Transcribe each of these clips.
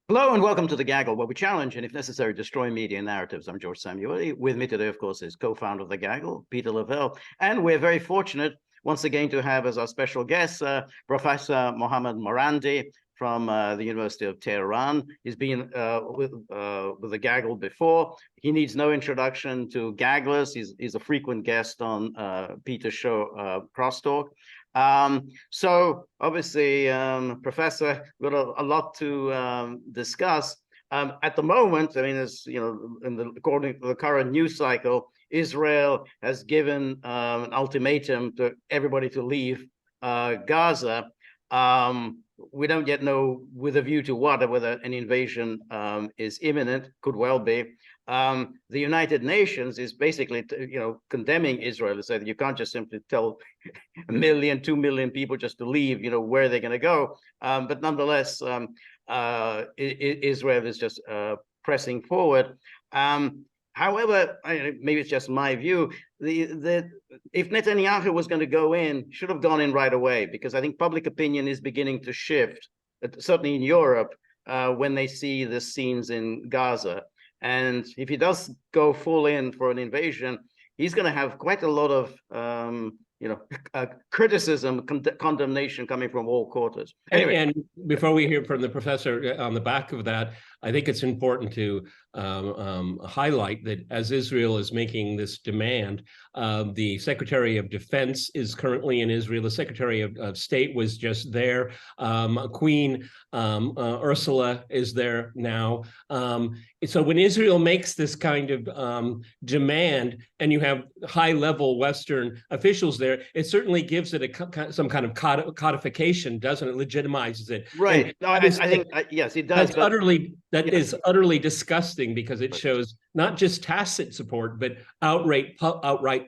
Hello and welcome to the Gaggle, where we challenge and, if necessary, destroy media narratives. I'm George Szamuely. With me today, of course, is co-founder of the Gaggle, Peter Lavelle. And we're very fortunate once again to have as our special guest Professor Mohammad Marandi from the University of Tehran. He's been with the Gaggle before. He needs no introduction to Gagglers. He's a frequent guest on Peter's show, Crosstalk. So obviously, Professor, we've got a lot to discuss. At the moment, I mean, as you know, according to the current news cycle, Israel has given an ultimatum to everybody to leave Gaza. We don't yet know with a view to what, whether an invasion is imminent, could well be. The United Nations is basically, condemning Israel to say that you can't just simply tell 1 million, 2 million people just to leave, where they're going to go. But nonetheless, Israel is just pressing forward. However, maybe it's just my view, if Netanyahu was going to go in, should have gone in right away, because I think public opinion is beginning to shift, certainly in Europe, when they see the scenes in Gaza. And if he does go full in for an invasion, he's going to have quite a lot of criticism, condemnation coming from all quarters. Anyway. And before we hear from the professor on the back of that, I think it's important to highlight that as Israel is making this demand, the Secretary of Defense is currently in Israel. The Secretary of State was just there. Queen Ursula is there now. So when Israel makes this kind of demand, and you have high-level Western officials there, it certainly gives it some kind of codification, doesn't it? Legitimizes it. Right. No, I think yes, it does. That is utterly disgusting, because it shows not just tacit support, but outright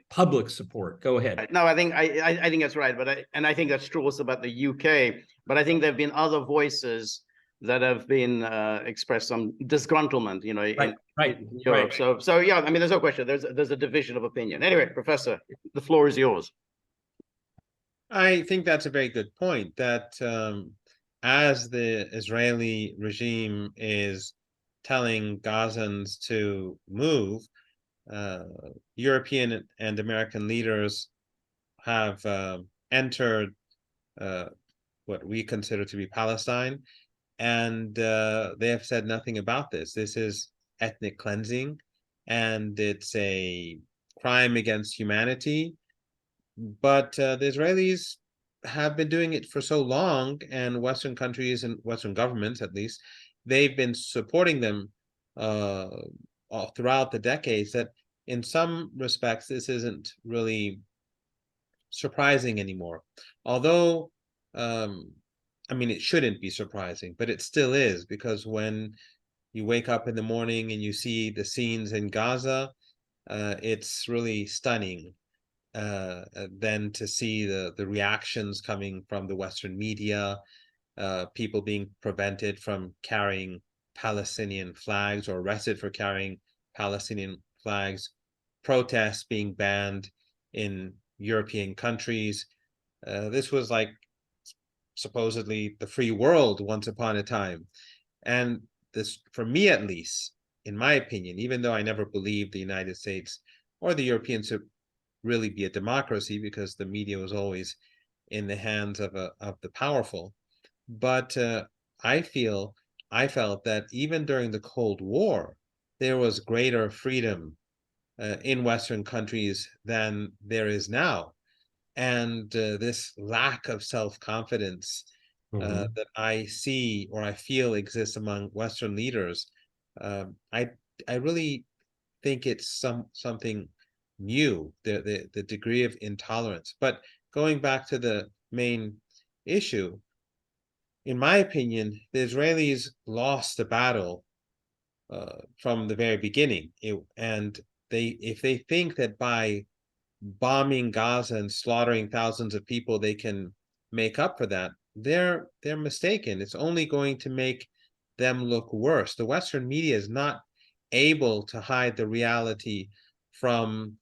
public support. Go ahead. No, I think that's right, but I think that's true also about the UK. But I think there have been other voices that have been expressed some disgruntlement, in Europe. Right. So yeah, I mean, there's no question. There's a division of opinion. Anyway, Professor, the floor is yours. I think that's a very good point, that as the Israeli regime is telling Gazans to move, European and American leaders have entered what we consider to be Palestine, and they have said nothing about this. This is ethnic cleansing, and it's a crime against humanity. But the Israelis have been doing it for so long, and Western countries and Western governments, at least, they've been supporting them all throughout the decades, that in some respects this isn't really surprising anymore. Although, I mean, it shouldn't be surprising, but it still is, because when you wake up in the morning and you see the scenes in Gaza, it's really stunning. Then to see the reactions coming from the Western media, people being prevented from carrying Palestinian flags or arrested for carrying Palestinian flags, protests being banned in European countries. This was like supposedly the free world once upon a time. And this, for me at least, in my opinion, even though I never believed the United States or the Europeans to really be a democracy, because the media was always in the hands of the powerful, but I felt that even during the Cold War, there was greater freedom in Western countries than there is now. And this lack of self-confidence that I see or I feel exists among Western leaders, I really think it's something new, the degree of intolerance. But going back to the main issue, in my opinion, the Israelis lost the battle from the very beginning. And if they think that by bombing Gaza and slaughtering thousands of people, they can make up for that, they're mistaken. It's only going to make them look worse. The Western media is not able to hide the reality from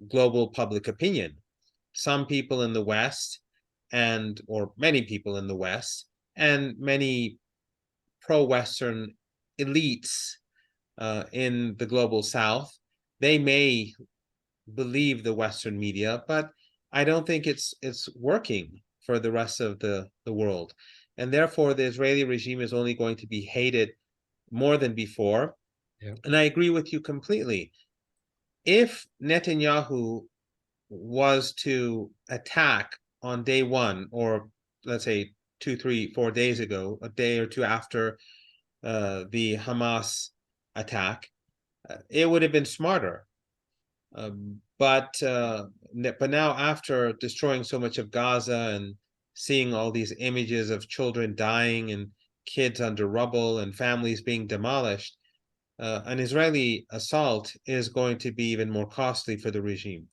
global public opinion. Some people in the West, or many people in the West, and many pro-Western elites in the global South. They may believe the Western media, but I don't think it's working for the rest of the world. And therefore, the Israeli regime is only going to be hated more than before. Yeah. And I agree with you completely. If Netanyahu was to attack on day one, or let's say 2, 3, 4 days ago, a day or two after the Hamas attack, it would have been smarter. But now, after destroying so much of Gaza and seeing all these images of children dying and kids under rubble and families being demolished, an Israeli assault is going to be even more costly for the regime.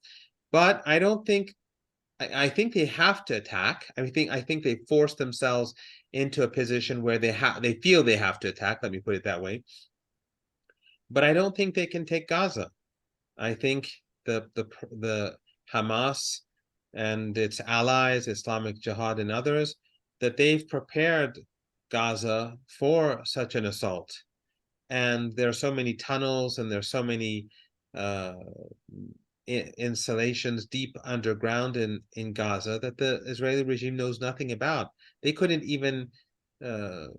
But I don't think I think they have to attack. I think they force themselves into a position where they feel they have to attack. Let me put it that way. But I don't think they can take Gaza. I think the Hamas and its allies, Islamic Jihad and others, that they've prepared Gaza for such an assault. And there are so many tunnels and there's so many installations deep underground in Gaza that the Israeli regime knows nothing about. They couldn't even they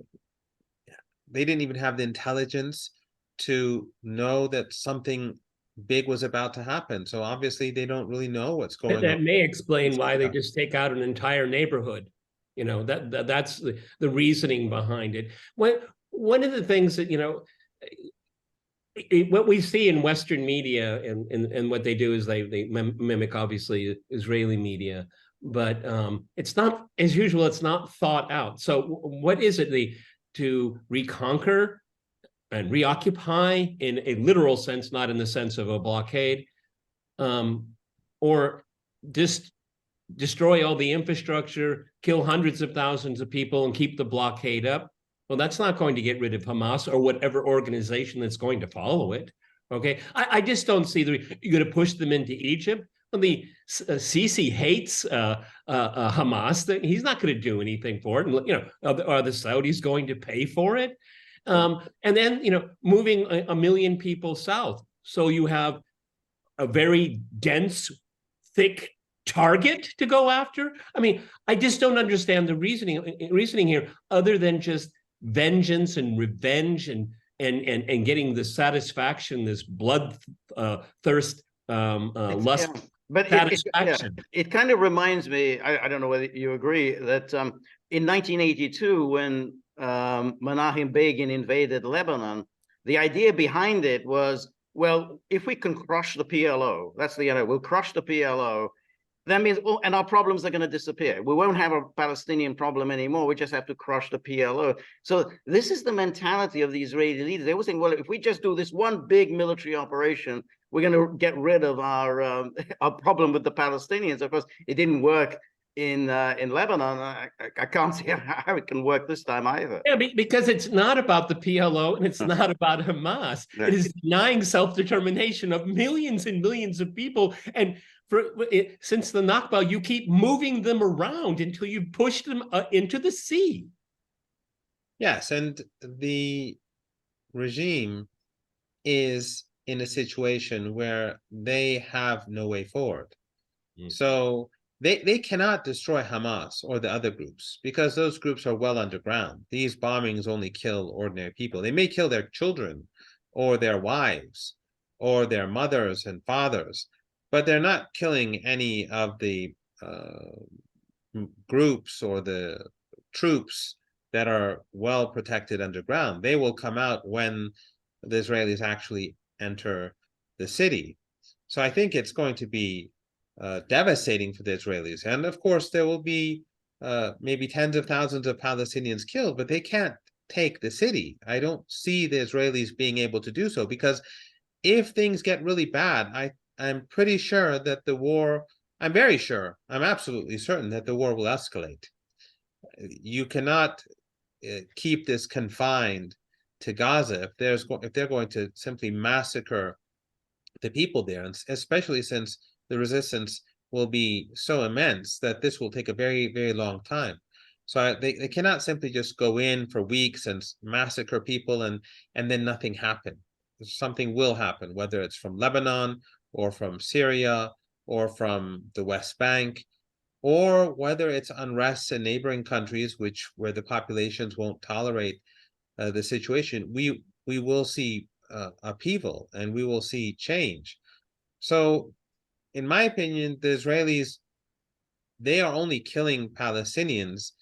didn't even have the intelligence to know that something big was about to happen. So obviously they don't really know what's going on. That may explain why they just take out an entire neighborhood. You know, that's the reasoning behind it. One of the things that, you know, what we see in Western media and what they do is they mimic, obviously, Israeli media, but it's not, as usual, it's not thought out. So what is it to reconquer and reoccupy in a literal sense, not in the sense of a blockade, or just destroy all the infrastructure, kill hundreds of thousands of people and keep the blockade up? Well, that's not going to get rid of Hamas or whatever organization that's going to follow it. Okay, I just don't see you're going to push them into Egypt. Well, the Sisi hates Hamas. He's not going to do anything for it. And, you know, are the Saudis going to pay for it? And then, you know, moving a million people south, so you have a very dense, thick target to go after. I mean, I just don't understand the reasoning here, other than just vengeance and revenge and getting the satisfaction, this blood thirst, lust. Yeah. But satisfaction. It kind of reminds me, I don't know whether you agree, that in 1982, when Menachem Begin invaded Lebanon, the idea behind it was, well, if we can crush the PLO, that's the end. We'll crush the PLO. That means, oh, and our problems are going to disappear. We won't have a Palestinian problem anymore. We just have to crush the PLO. So this is the mentality of the Israeli leaders. They were saying, well, if we just do this one big military operation, we're going to get rid of our problem with the Palestinians. Of course, it didn't work in Lebanon. I can't see how it can work this time either. Yeah, because it's not about the PLO and it's not about Hamas. Right. It is denying self-determination of millions and millions of people. And since the Nakba, you keep moving them around until you push them into the sea. Yes, and the regime is in a situation where they have no way forward. So they cannot destroy Hamas or the other groups because those groups are well underground. These bombings only kill ordinary people. They may kill their children or their wives or their mothers and fathers, but they're not killing any of the groups or the troops that are well protected underground. They will come out when the Israelis actually enter the city. So I think it's going to be devastating for the Israelis. And of course, there will be maybe tens of thousands of Palestinians killed, but they can't take the city. I don't see the Israelis being able to do so, because if things get really bad, I'm pretty sure that the war, I'm very sure, I'm absolutely certain that the war will escalate. You cannot keep this confined to Gaza if they're going to simply massacre the people there, and especially since the resistance will be so immense that this will take a very, very long time. So they cannot simply just go in for weeks and massacre people and then nothing happen. Something will happen, whether it's from Lebanon or from Syria or from the West Bank, or whether it's unrest in neighboring countries, where the populations won't tolerate the situation. We will see upheaval, and we will see change. So, in my opinion, the Israelis, they are only killing Palestinians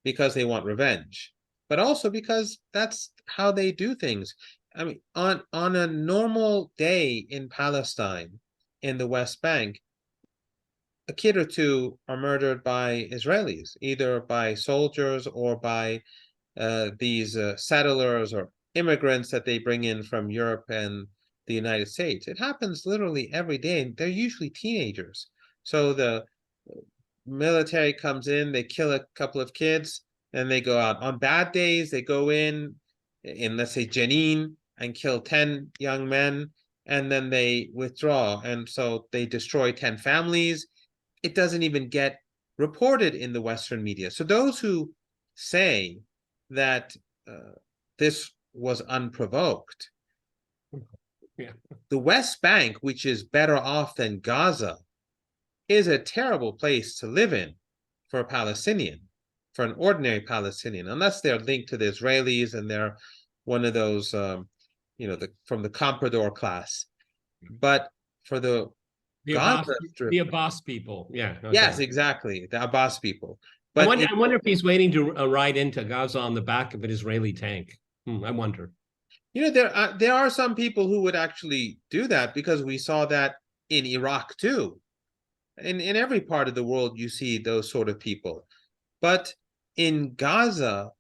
because they want revenge, but also because that's how they do things. I mean, on a normal day in Palestine, in the West Bank, a kid or two are murdered by Israelis, either by soldiers or by these settlers or immigrants that they bring in from Europe and the United States. It happens literally every day, and they're usually teenagers. So the military comes in, they kill a couple of kids, and they go out. On bad days, they go in let's say Jenin, and kill 10 young men, and then they withdraw. And so they destroy 10 families. It doesn't even get reported in the Western media. So those who say that this was unprovoked, Yeah. the West Bank, which is better off than Gaza, is a terrible place to live in for a Palestinian, for an ordinary Palestinian, unless they're linked to the Israelis and they're one of those, from the comprador class. But for the Gaza Strip, The Abbas people. Yeah. Okay. yes, exactly, the Abbas people. I But wonder if he's waiting to ride into Gaza on the back of an Israeli tank. I wonder. there are some people who would actually do that, because we saw that in Iraq too. In every part of the world, you see those sort of people. But in Gaza,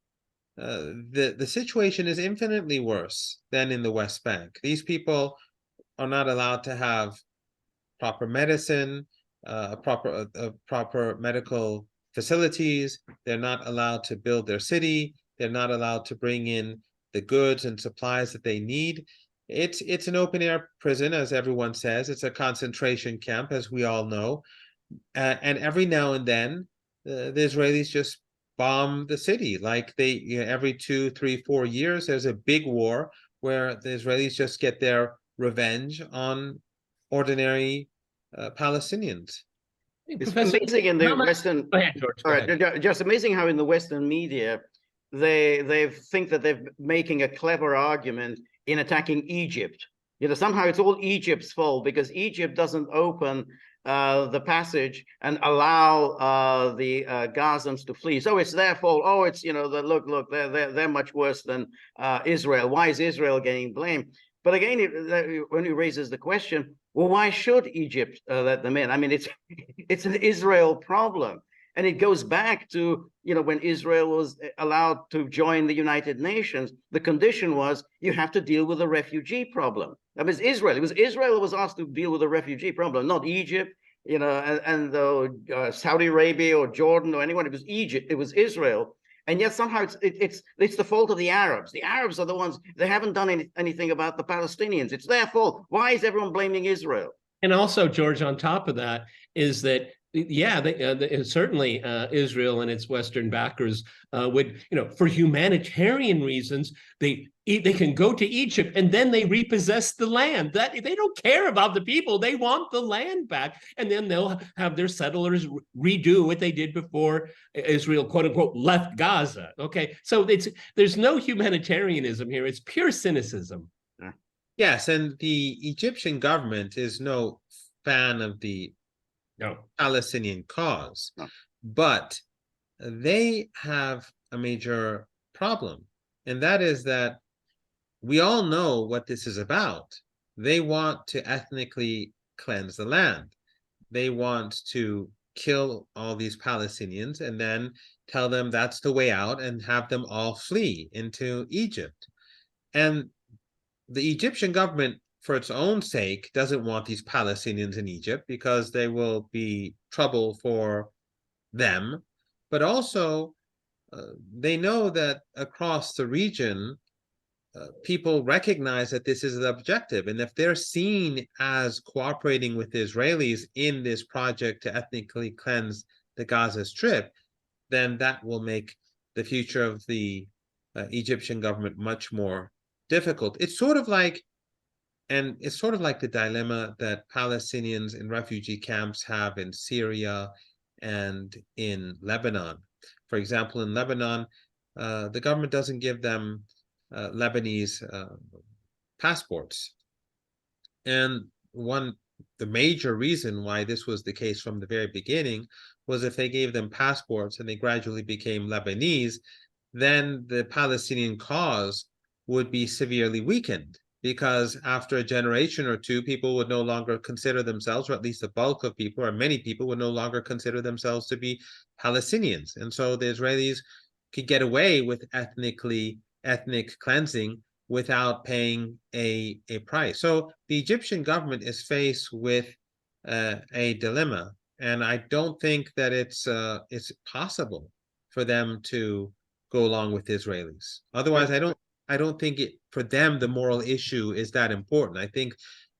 the situation is infinitely worse than in the West Bank. These people are not allowed to have proper medicine, proper medical facilities. They're not allowed to build their city. They're not allowed to bring in the goods and supplies that they need. It's an open air prison, as everyone says. It's a concentration camp, as we all know. And every now and then, the Israelis just bomb the city. Like every 2, 3, 4 years, there's a big war where the Israelis just get their revenge on ordinary Palestinians. It's Professor, amazing in the Western. Go ahead, George. Go ahead. Just amazing how in the Western media they think that they're making a clever argument in attacking Egypt. Somehow it's all Egypt's fault because Egypt doesn't open the passage and allow the Gazans to flee. So it's their fault. Oh, it's look, they're much worse than Israel. Why is Israel getting blamed? But again, when he raises the question, well, why should Egypt let them in? I mean, it's an Israel problem. And it goes back to, when Israel was allowed to join the United Nations, the condition was you have to deal with the refugee problem. That was Israel. It was Israel that was asked to deal with the refugee problem, not Egypt, and Saudi Arabia or Jordan or anyone. It was Egypt. It was Israel. And yet somehow it's the fault of the Arabs. The Arabs are the ones, they haven't done anything about the Palestinians. It's their fault. Why is everyone blaming Israel? And also, George, on top of that, is that certainly Israel and its Western backers would, for humanitarian reasons, they can go to Egypt and then they repossess the land. That they don't care about the people; they want the land back, and then they'll have their settlers redo what they did before Israel, quote unquote, left Gaza. Okay, so there's no humanitarianism here; it's pure cynicism. Yes, and the Egyptian government is no fan of the Palestinian cause, but they have a major problem, and that is that we all know what this is about. They want to ethnically cleanse the land. They want to kill all these Palestinians and then tell them that's the way out and have them all flee into Egypt. And the Egyptian government, for its own sake, doesn't want these Palestinians in Egypt because they will be trouble for them. But also, they know that across the region, people recognize that this is the objective. And if they're seen as cooperating with the Israelis in this project to ethnically cleanse the Gaza Strip, then that will make the future of the Egyptian government much more difficult. It's sort of like the dilemma that Palestinians in refugee camps have in Syria and in Lebanon. For example, in Lebanon, the government doesn't give them Lebanese passports. And the major reason why this was the case from the very beginning was if they gave them passports and they gradually became Lebanese, then the Palestinian cause would be severely weakened, because after a generation or two, people would no longer consider themselves, or at least the bulk of people, or many people would no longer consider themselves to be Palestinians. And so the Israelis could get away with ethnic cleansing without paying a price. So the Egyptian government is faced with a dilemma, and I don't think that it's possible for them to go along with the Israelis. Otherwise, I don't think for them the moral issue is that important. I think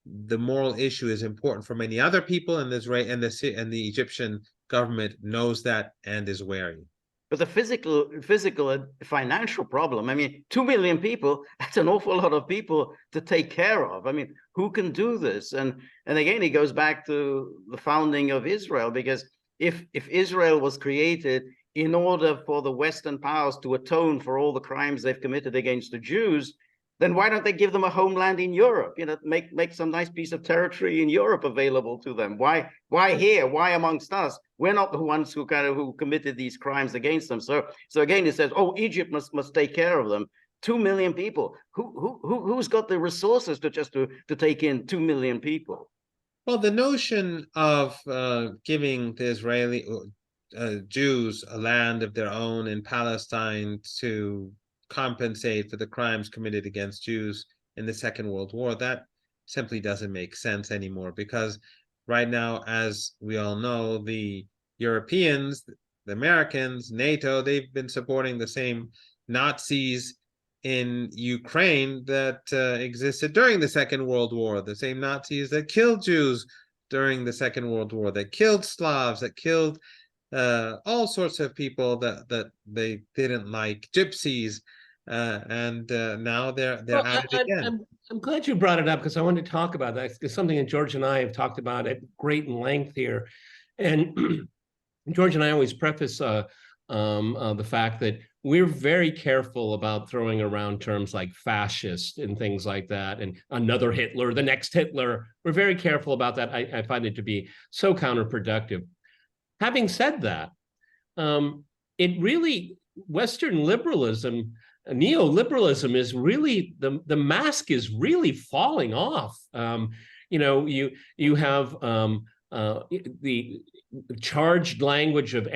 the moral issue is important for many other people, and the Egyptian government knows that and is wary. But the physical and financial problem, I mean, 2 million people, that's an awful lot of people to take care of. I mean, who can do this? And again, it goes back to the founding of Israel, because if Israel was created in order for the Western powers to atone for all the crimes they've committed against the Jews, then why don't they give them a homeland in Europe? You know, make some nice piece of territory in Europe available to them. Why here? Why amongst us? We're not the ones who committed these crimes against them. So again, it says, oh, Egypt must take care of them. 2 million people. Who's got the resources to take in 2 million people? Well, the notion of giving the Israeli Jews a land of their own in Palestine to compensate for the crimes committed against Jews in the Second World War, that simply doesn't make sense anymore, because right now, as we all know, the Europeans, the Americans, NATO, they've been supporting the same Nazis in Ukraine that existed during the Second World War, the same Nazis that killed Jews during the Second World War, that killed Slavs, that killed all sorts of people that they didn't like, gypsies, and now they're at it again. I'm glad you brought it up, because I wanted to talk about that. It's something that George and I have talked about at great length here. And George and I always preface the fact that we're very careful about throwing around terms like fascist and things like that, and another Hitler, the next Hitler. We're very careful about that. I find it to be so counterproductive. Having said that, it really, Western liberalism, neoliberalism is really, the mask is really falling off. You know, you have the charged language of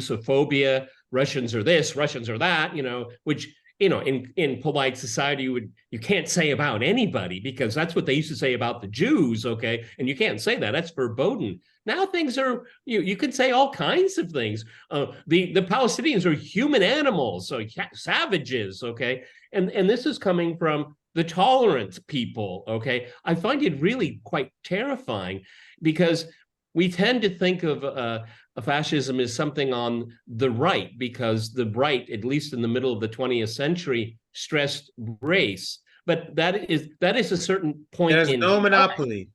Russophobia. Russians are this, Russians are that, you know, which, you know, in polite society, you can't say about anybody, because that's what they used to say about the Jews, okay? And you can't say that, that's verboten. Now things are, you can say all kinds of things. The Palestinians are human animals, so savages, okay? And this is coming from the tolerant people, okay? I find it really quite terrifying, because we tend to think of fascism as something on the right, because the right, at least in the middle of the 20th century, stressed race. But that is a certain point. There's no monopoly.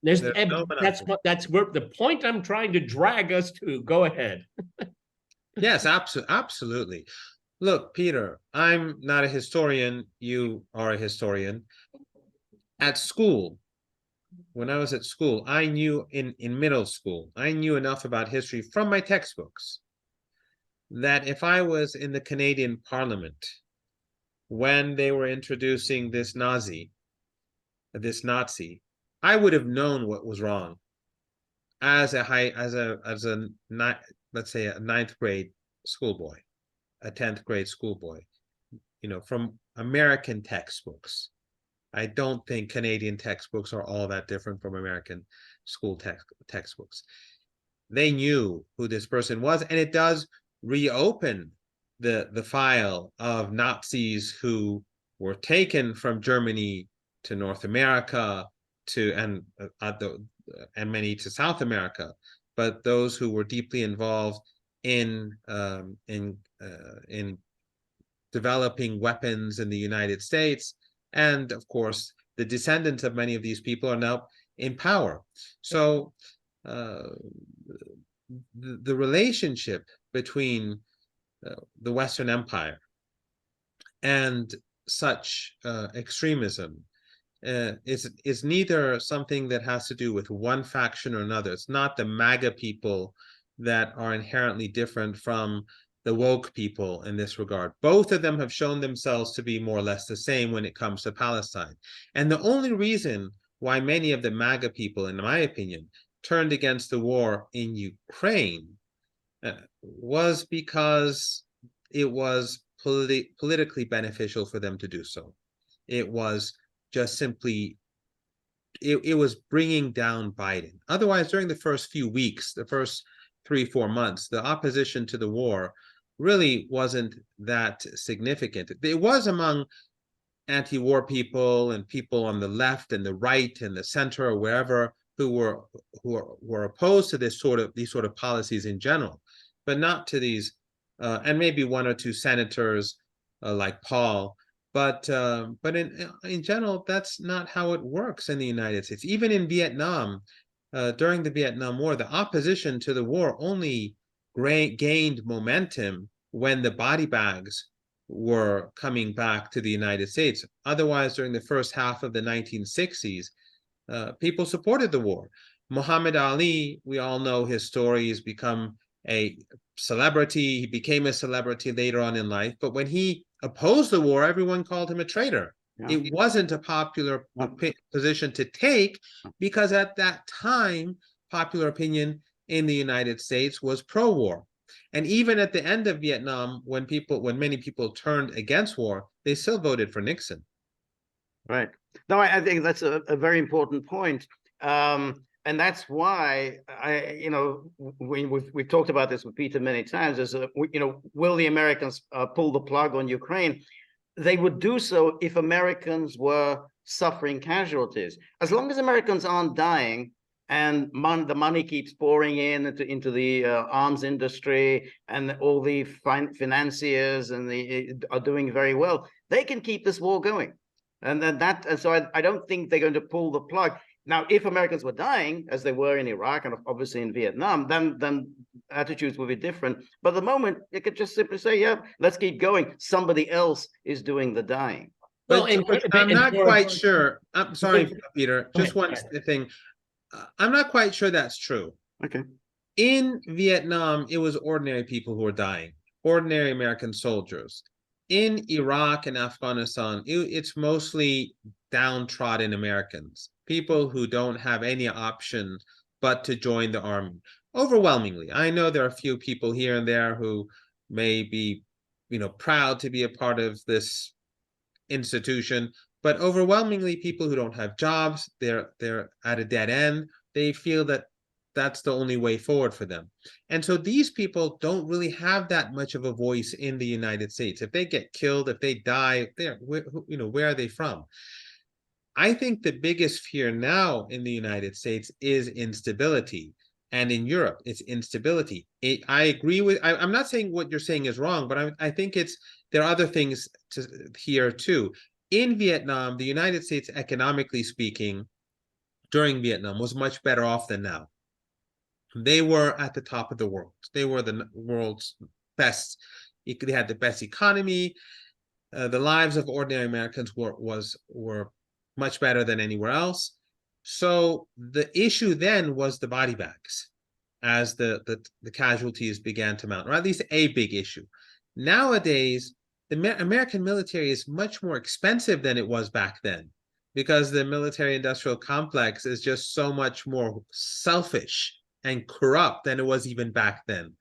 There's no monopoly. That's where the point I'm trying to drag us to. Go ahead. Yes, absolutely. Look, Peter, I'm not a historian. You are a historian. At school, when I was at school, I knew in middle school, I knew enough about history from my textbooks that if I was in the Canadian Parliament when they were introducing this Nazi, I would have known what was wrong as let's say a 9th grade schoolboy, a 10th grade schoolboy, you know, from American textbooks. I don't think Canadian textbooks are all that different from American school textbooks. They knew who this person was, and it does reopen the file of Nazis who were taken from Germany to North America and many to South America, but those who were deeply involved in developing weapons in the United States, and of course, the descendants of many of these people are now in power. So the relationship between the Western Empire and such extremism is neither something that has to do with one faction or another. It's not the MAGA people that are inherently different from the woke people in this regard. Both of them have shown themselves to be more or less the same when it comes to Palestine. And the only reason why many of the MAGA people, in my opinion, turned against the war in Ukraine was because it was politically beneficial for them to do so. It was just simply, it was bringing down Biden. Otherwise, during the first few weeks, the first 3-4 months, the opposition to the war really wasn't that significant. It was among anti-war people and people on the left and the right and the center or wherever who were opposed to these sort of policies in general, but not to these, and maybe one or two senators like Paul. But in general, that's not how it works in the United States. Even in Vietnam, during the Vietnam War, the opposition to the war only gained momentum when the body bags were coming back to the United States. Otherwise, during the first half of the 1960s, people supported the war. Muhammad Ali, we all know his story. He's become a celebrity. He became a celebrity later on in life. But when he opposed the war, everyone called him a traitor. Yeah. It wasn't a popular position to take because at that time, popular opinion in the United States was pro-war. And even at the end of Vietnam, when many people turned against war, they still voted for Nixon. Right. No, I think that's a very important point. And that's why we've talked about this with Peter many times. Will the Americans pull the plug on Ukraine? They would do so if Americans were suffering casualties. As long as Americans aren't dying and the money keeps pouring into the arms industry, and all the financiers are doing very well, they can keep this war going. And so I don't think they're going to pull the plug. Now, if Americans were dying, as they were in Iraq and obviously in Vietnam, then attitudes would be different. But at the moment, you could just simply say, yeah, let's keep going. Somebody else is doing the dying. Well, I'm not quite sure. I'm sorry, Peter. Just one thing. I'm not quite sure that's true. Okay. In Vietnam, it was ordinary people who were dying, ordinary American soldiers. In Iraq and Afghanistan, it's mostly downtrodden Americans, people who don't have any option but to join the army. Overwhelmingly, I know there are a few people here and there who may be, proud to be a part of this institution, but overwhelmingly people who don't have jobs, they're at a dead end. They feel that that's the only way forward for them. And so these people don't really have that much of a voice in the United States. If they get killed, if they die, where are they from? I think the biggest fear now in the United States is instability. And in Europe, it's instability. I agree with, I'm not saying what you're saying is wrong, but I think there are other things here too. In Vietnam, the United States, economically speaking, during Vietnam was much better off than now. They were at the top of the world. They were the world's best. They had the best economy. The lives of ordinary Americans were much better than anywhere else. So the issue then was the body bags as the casualties began to mount, or at least a big issue. Nowadays, the American military is much more expensive than it was back then because the military-industrial complex is just so much more selfish and corrupt than it was even back then.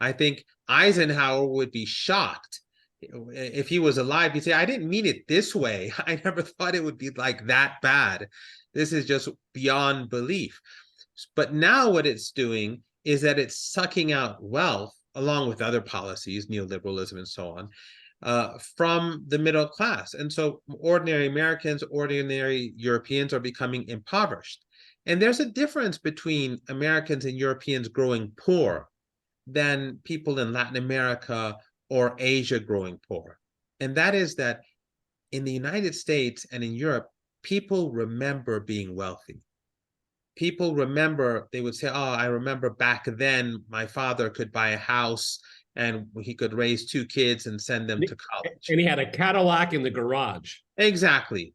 I think Eisenhower would be shocked if he was alive. He'd say, I didn't mean it this way. I never thought it would be like that bad. This is just beyond belief. But now what it's doing is that it's sucking out wealth, along with other policies, neoliberalism and so on, from the middle class. And so ordinary Americans, ordinary Europeans are becoming impoverished. And there's a difference between Americans and Europeans growing poor than people in Latin America or Asia growing poor. And that is that in the United States and in Europe, people remember being wealthy. People remember, they would say, oh, I remember back then my father could buy a house and he could raise 2 kids and send them to college. And he had a Cadillac in the garage. Exactly.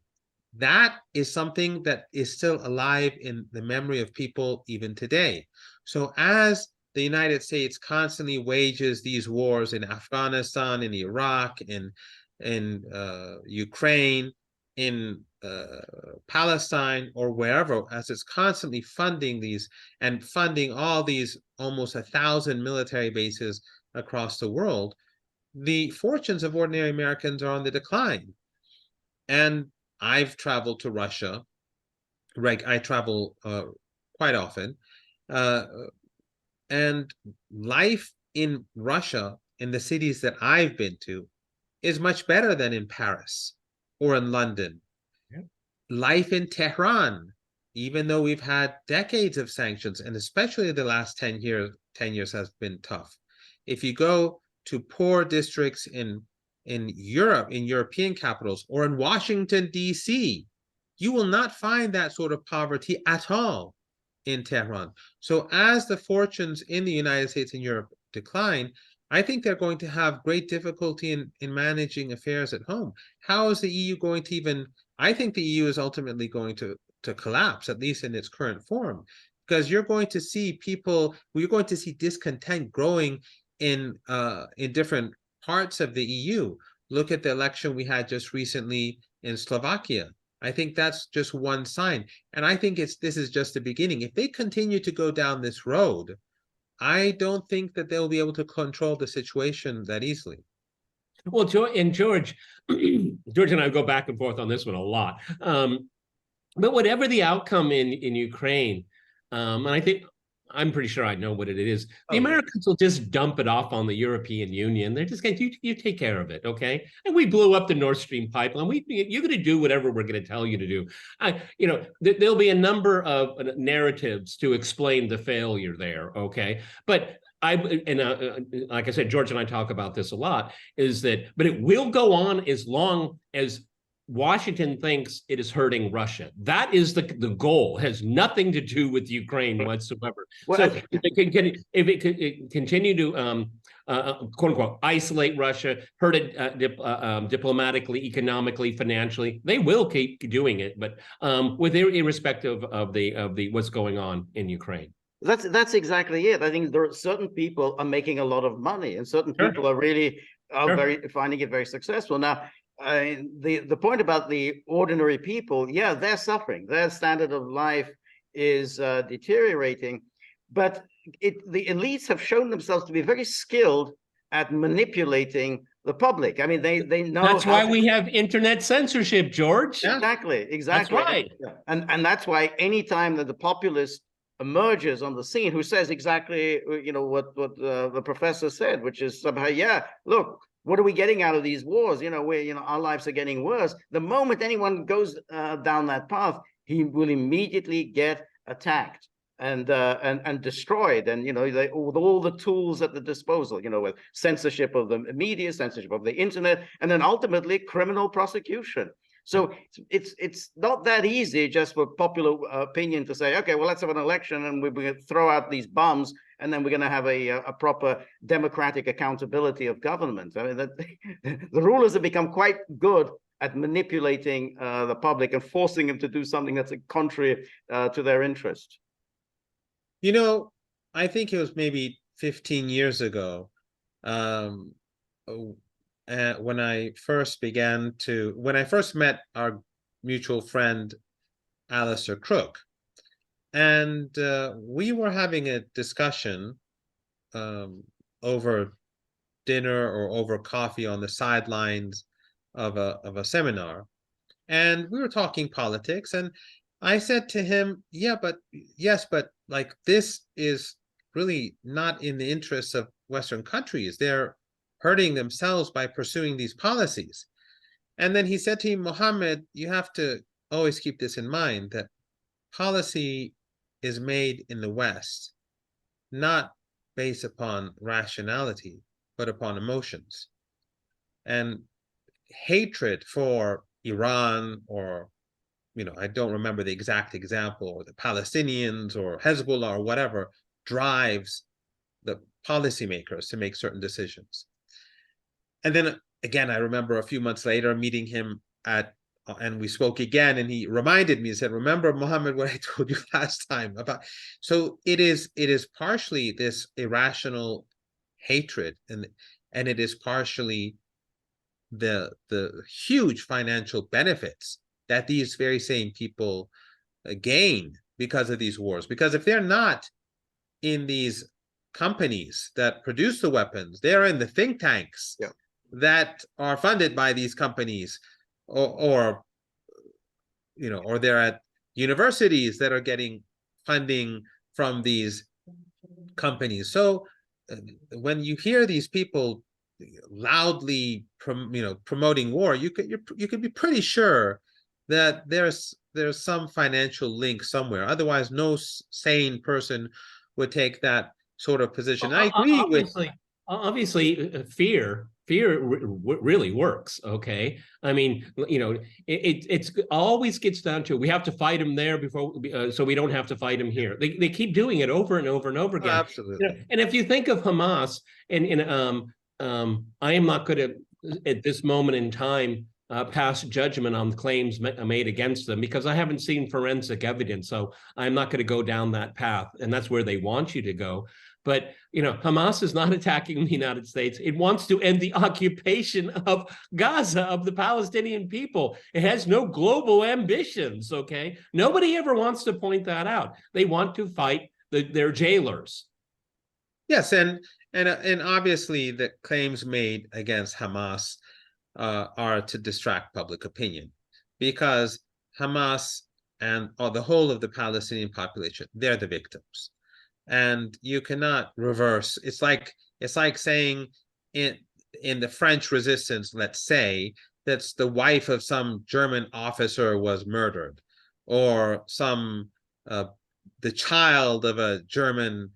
That is something that is still alive in the memory of people even today. So as the United States constantly wages these wars in Afghanistan, in Iraq, in Ukraine, in Palestine, or wherever, as it's constantly funding these and funding all these almost 1,000 military bases across the world, the fortunes of ordinary Americans are on the decline. And I've traveled to Russia. Right, I travel quite often, and life in Russia, in the cities that I've been to, is much better than in Paris or in London. Yeah. Life in Tehran, even though we've had decades of sanctions, and especially the last 10 years has been tough. If you go to poor districts in Europe, in European capitals, or in Washington, D.C., you will not find that sort of poverty at all in Tehran. So as the fortunes in the United States and Europe decline, I think they're going to have great difficulty in managing affairs at home. How is the EU going to even, I think the EU is ultimately going to collapse, at least in its current form, because you're going to see discontent growing in different parts of the EU. Look at the election we had just recently in Slovakia. I think that's just one sign. And I think this is just the beginning. If they continue to go down this road, I don't think that they'll be able to control the situation that easily. Well, George George and I go back and forth on this one a lot. But whatever the outcome in Ukraine, and I think I'm pretty sure I know what it is. The Americans will just dump it off on the European Union. They're just going to, you take care of it, okay? And we blew up the Nord Stream pipeline. You're going to do whatever we're going to tell you to do. There'll be a number of narratives to explain the failure there, okay? But like I said, George and I talk about this a lot, but it will go on as long as Washington thinks it is hurting Russia. That is the goal. It has nothing to do with Ukraine whatsoever. Well, so if it could continue to quote unquote isolate Russia, hurt it diplomatically, economically, financially, they will keep doing it, but irrespective of the what's going on in Ukraine. That's exactly it. I think there are certain people are making a lot of money, and certain people are really finding it very successful. Now, the point about the ordinary people, yeah, they're suffering. Their standard of life is deteriorating, but the elites have shown themselves to be very skilled at manipulating the public. I mean, they know. That's why we have internet censorship, George. Exactly. That's right. And that's why anytime that the populist emerges on the scene, who says exactly what the professor said, which is somehow, yeah, look, what are we getting out of these wars? Our lives are getting worse. The moment anyone goes down that path, he will immediately get attacked and destroyed. And with all the tools at the disposal, with censorship of the media, censorship of the internet, and then ultimately criminal prosecution. So it's not that easy just for popular opinion to say, okay, well, let's have an election and we're going to throw out these bombs, and then we're going to have a proper democratic accountability of government. I mean, the rulers have become quite good at manipulating the public and forcing them to do something that's contrary to their interest. I think it was maybe 15 years ago, when I first met our mutual friend, Alistair Crook, and we were having a discussion over dinner or over coffee on the sidelines of a seminar, and we were talking politics, and I said to him, yes, but like, this is really not in the interests of Western countries. They're hurting themselves by pursuing these policies. And then he said to me, Mohammed, you have to always keep this in mind, that policy is made in the West, not based upon rationality, but upon emotions. And hatred for Iran, or, I don't remember the exact example, or the Palestinians or Hezbollah or whatever, drives the policymakers to make certain decisions. And then again, I remember a few months later meeting him and we spoke again, and he reminded me, he said, remember, Mohammed, what I told you last time about. So it is partially this irrational hatred, and it is partially the huge financial benefits that these very same people gain because of these wars. Because if they're not in these companies that produce the weapons, they're in the think tanks that are funded by these companies, or they're at universities that are getting funding from these companies. So when you hear these people loudly promoting war, you could be pretty sure that there's some financial link somewhere. Otherwise, no sane person would take that sort of position. I agree with obviously fear really works. Okay, I mean, it's always gets down to, we have to fight them there before so we don't have to fight them here. They keep doing it over and over and over again. Absolutely. And if you think of Hamas, and I am not going to at this moment in time pass judgment on the claims made against them, because I haven't seen forensic evidence. So I'm not going to go down that path, and that's where they want you to go. But, Hamas is not attacking the United States. It wants to end the occupation of Gaza, of the Palestinian people. It has no global ambitions, okay? Nobody ever wants to point that out. They want to fight their jailers. Yes, and obviously the claims made against Hamas are to distract public opinion, because Hamas and the whole of the Palestinian population, they're the victims. And you cannot reverse. It's like saying in the French resistance, let's say, that's the wife of some German officer was murdered, or the child of a German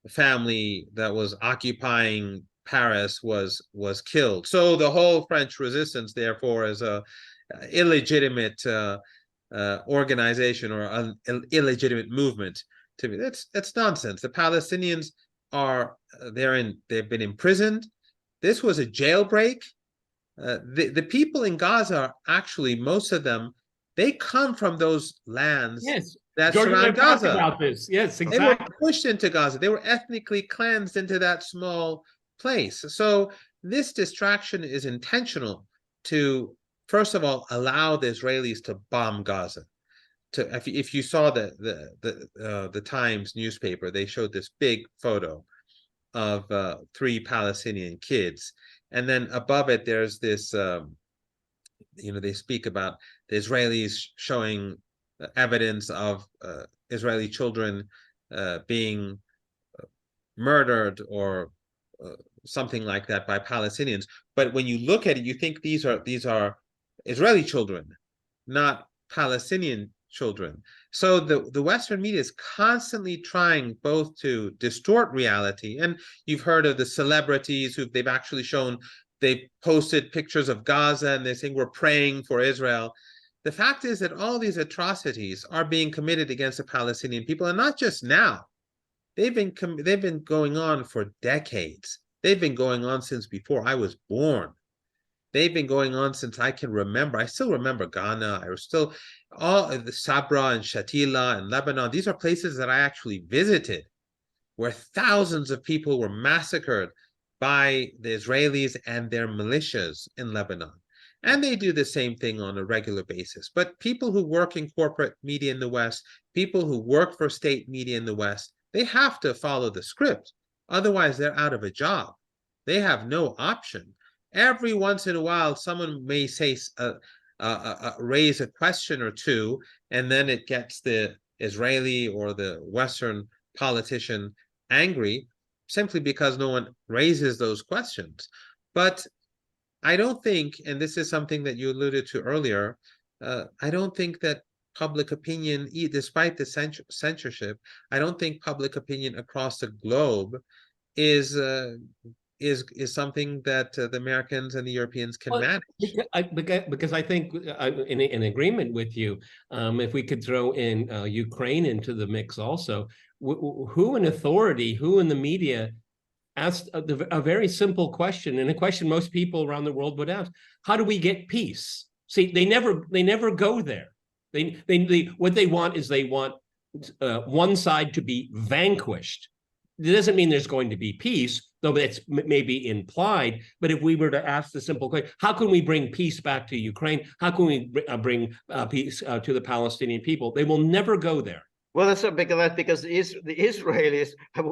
family that was occupying Paris was killed. So the whole French resistance, therefore, is a illegitimate organization, or an illegitimate movement. To me, that's nonsense. The Palestinians they've been imprisoned. This was a jailbreak. The people in Gaza are actually, most of them, they come from those lands that surround Gaza. About this. Yes, exactly. They were pushed into Gaza. They were ethnically cleansed into that small place. So this distraction is intentional to, first of all, allow the Israelis to bomb Gaza. If you saw the Times newspaper, they showed this big photo of 3 Palestinian kids, and then above it there's this they speak about the Israelis showing evidence of Israeli children being murdered, or something like that, by Palestinians. But when you look at it, you think these are Israeli children, not Palestinian children. So the Western media is constantly trying both to distort reality, and you've heard of the celebrities they've actually shown, they posted pictures of Gaza and they're saying we're praying for Israel. The fact is that all these atrocities are being committed against the Palestinian people, and not just now. They've been going on for decades. They've been going on since before I was born. They've been going on since I can remember. I still remember Ghana. I was still all the Sabra and Shatila and Lebanon. These are places that I actually visited, where thousands of people were massacred by the Israelis and their militias in Lebanon. And they do the same thing on a regular basis. But people who work in corporate media in the West, people who work for state media in the West, they have to follow the script. Otherwise, they're out of a job. They have no option. Every once in a while, someone may say, raise a question or two, and then it gets the Israeli or the Western politician angry, simply because no one raises those questions. But I don't think, and this is something that you alluded to earlier, I don't think that public opinion, despite the censorship, I don't think public opinion across the globe is something that the Americans and the Europeans can Well, manage. because I think in agreement with you, if we could throw in Ukraine into the mix also, who in authority, who in the media asked a very simple question, and a question most people around the world would ask: how do we get peace? See, they never go there. What they want is they want one side to be vanquished. It doesn't mean there's going to be peace, though it's maybe implied. But if we were to ask the simple question, how can we bring peace back to Ukraine? How can we bring peace to the Palestinian people? They will never go there. Well, that's because the Israelis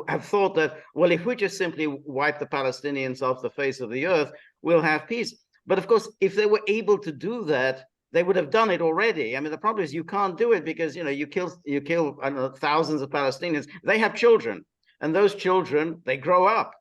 have thought that, well, if we just simply wipe the Palestinians off the face of the earth, we'll have peace. But of course, if they were able to do that, they would have done it already. I mean, the problem is you can't do it because, you know, you kill I don't know, thousands of Palestinians. They have children, and those children, they grow up.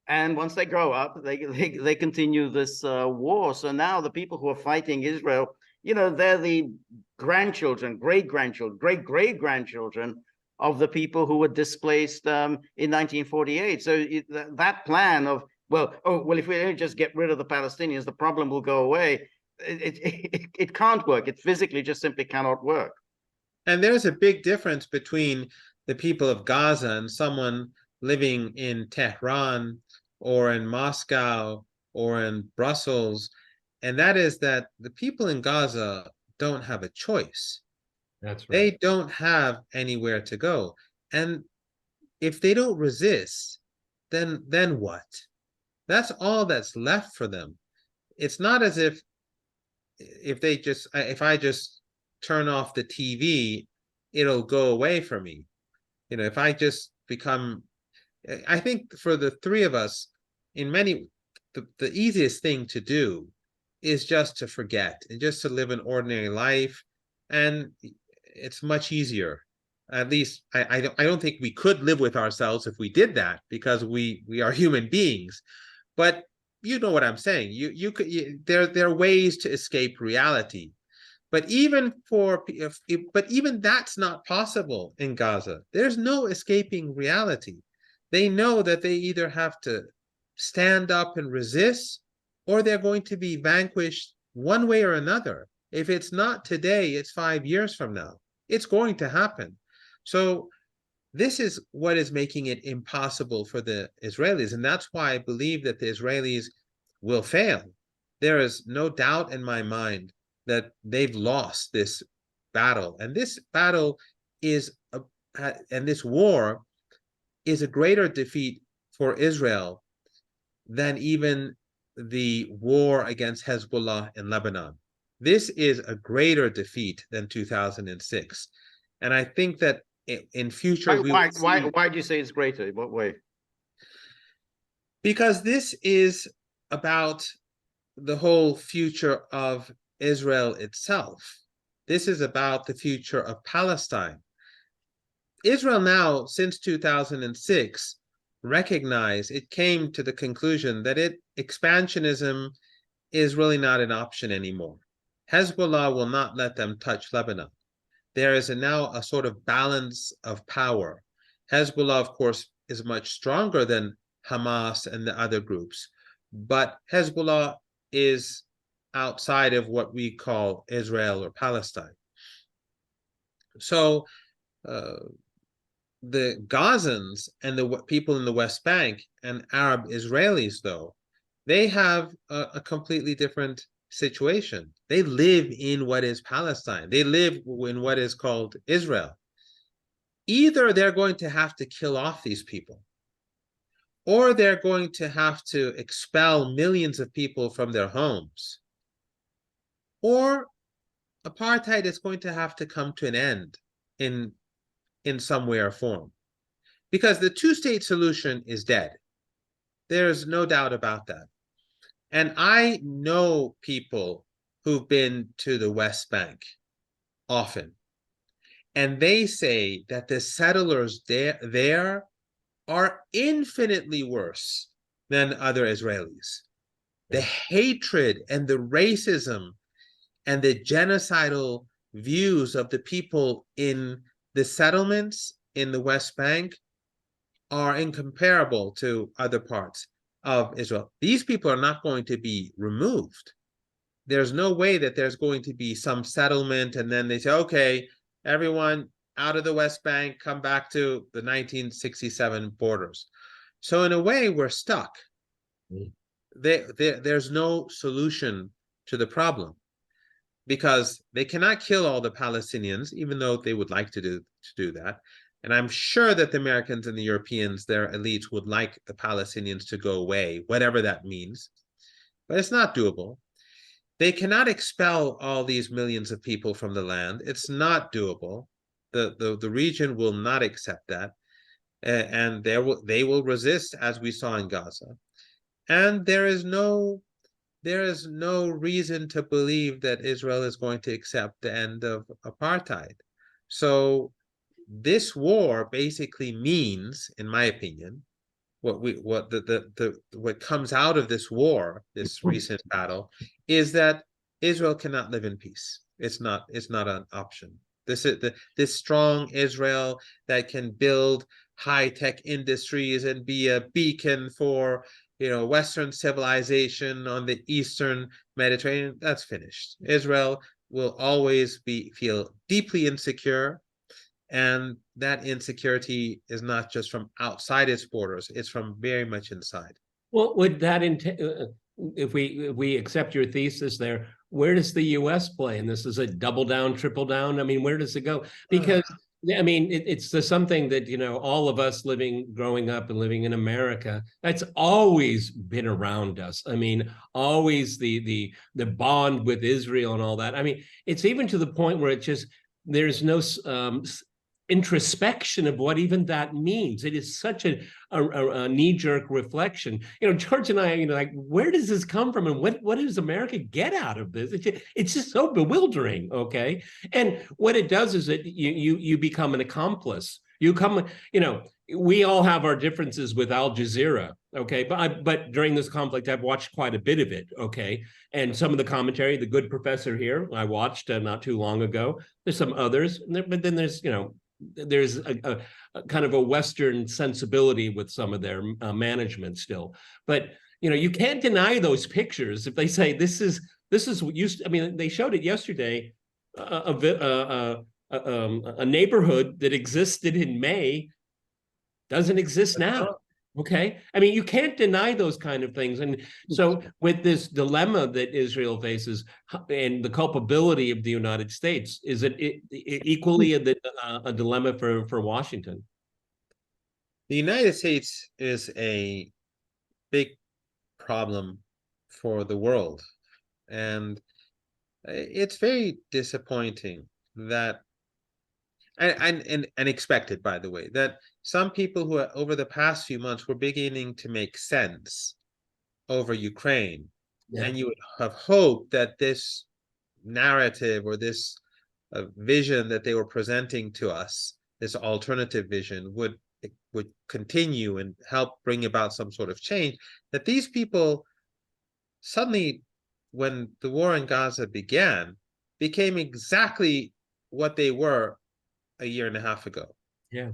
And once they grow up, they continue this war. So now the people who are fighting Israel, you know, they're the grandchildren, great-grandchildren, great-great-grandchildren of the people who were displaced in 1948. So that plan of, well, if we just get rid of the Palestinians, the problem will go away. It can't work. It physically just simply cannot work. And there's a big difference between the people of Gaza and someone living in Tehran or in Moscow or in Brussels. And that is that the people in Gaza don't have a choice. That's right. They don't have anywhere to go. And if they don't resist, then what? That's all that's left for them. It's not as if I just turn off the TV, it'll go away from me. You know, if I just become, I think for the three of us, the easiest thing to do is just to forget and just to live an ordinary life. And it's much easier. At least I don't think we could live with ourselves if we did that, because we are human beings. But you know what I'm saying. There are ways to escape reality. But even that's not possible in Gaza. There's no escaping reality. They know that they either have to stand up and resist, or they're going to be vanquished one way or another. If it's not today, it's 5 years from now. It's going to happen. So this is what is making it impossible for the Israelis. And that's why I believe that the Israelis will fail. There is no doubt in my mind that they've lost this battle. And this battle and this war is a greater defeat for Israel than even the war against Hezbollah in Lebanon. This is a greater defeat than 2006. And I think that in future, why do you say it's greater? In what way? Because this is about the whole future of Israel itself. This is about the future of Palestine. Israel now, since 2006, it came to the conclusion that expansionism is really not an option anymore. Hezbollah will not let them touch Lebanon. There is now a sort of balance of power. Hezbollah, of course, is much stronger than Hamas and the other groups, but Hezbollah is outside of what we call Israel or Palestine. So the Gazans and the people in the West Bank and Arab Israelis, though, they have a completely different situation. They live in what is Palestine. They live in what is called Israel. Either they're going to have to kill off these people, or they're going to have to expel millions of people from their homes, or apartheid is going to have to come to an end in some way or form. Because the two-state solution is dead. There's no doubt about that. And I know people who've been to the West Bank often, and they say that the settlers there are infinitely worse than other Israelis. The hatred and the racism and the genocidal views of the people in the settlements in the West Bank are incomparable to other parts of Israel. These people are not going to be removed. There's no way that there's going to be some settlement and then they say, okay, everyone out of the West Bank, come back to the 1967 borders. So in a way, we're stuck. There's no solution to the problem because they cannot kill all the Palestinians, even though they would like to do that. And I'm sure that the Americans and the Europeans, their elites, would like the Palestinians to go away, whatever that means. But it's not doable. They cannot expel all these millions of people from the land. It's not doable. The region will not accept that. And they will resist, as we saw in Gaza. And there is no reason to believe that Israel is going to accept the end of apartheid. So this war basically means, in my opinion, what comes out of this war, this recent battle, is that Israel cannot live in peace. It's not an option. This strong Israel that can build high-tech industries and be a beacon for Western civilization on the Eastern Mediterranean, that's finished. Israel will always feel deeply insecure, and that insecurity is not just from outside its borders, it's from very much inside. Well, would that if we accept your thesis there, where does the U.S. play in this? Is it double down, triple down? I mean, where does it go? Because I mean, it's something that all of us growing up and living in America, that's always been around us. I mean, always the bond with Israel and all that. I mean, it's even to the point where there's no introspection of what even that means. It is such a knee-jerk reflection. George and I, like, where does this come from, and what does America get out of this? It's just so bewildering. Okay, and what it does is that you become an accomplice. You come, we all have our differences with Al Jazeera. Okay, but during this conflict, I've watched quite a bit of it. Okay, and some of the commentary, the good professor here, I watched not too long ago. There's some others, but then there's there's a kind of a Western sensibility with some of their management still. But you can't deny those pictures. If they say this is what used to, I mean, they showed it yesterday. A neighborhood that existed in May doesn't exist now. Okay, I mean, you can't deny those kind of things. And so with this dilemma that Israel faces and the culpability of the United States, is it equally a dilemma for Washington? The United States is a big problem for the world. And it's very disappointing that, and expected, by the way, that some people who over the past few months were beginning to make sense over Ukraine. Yeah. And you would have hoped that this narrative or this vision that they were presenting to us, this alternative vision, would continue and help bring about some sort of change. That these people suddenly, when the war in Gaza began, became exactly what they were a year and a half ago. Yeah.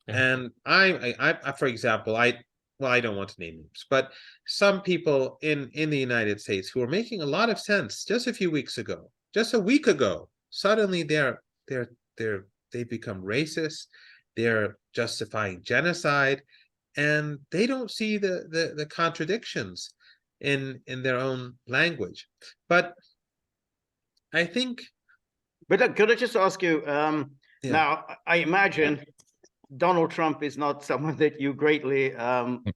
And I for example, I don't want to name names, but some people in the United States who were making a lot of sense just a few weeks ago, just a week ago, suddenly they become racist, they're justifying genocide, and they don't see the contradictions in their own language. But I think. But could I just ask you? Now, I imagine Donald Trump is not someone that you greatly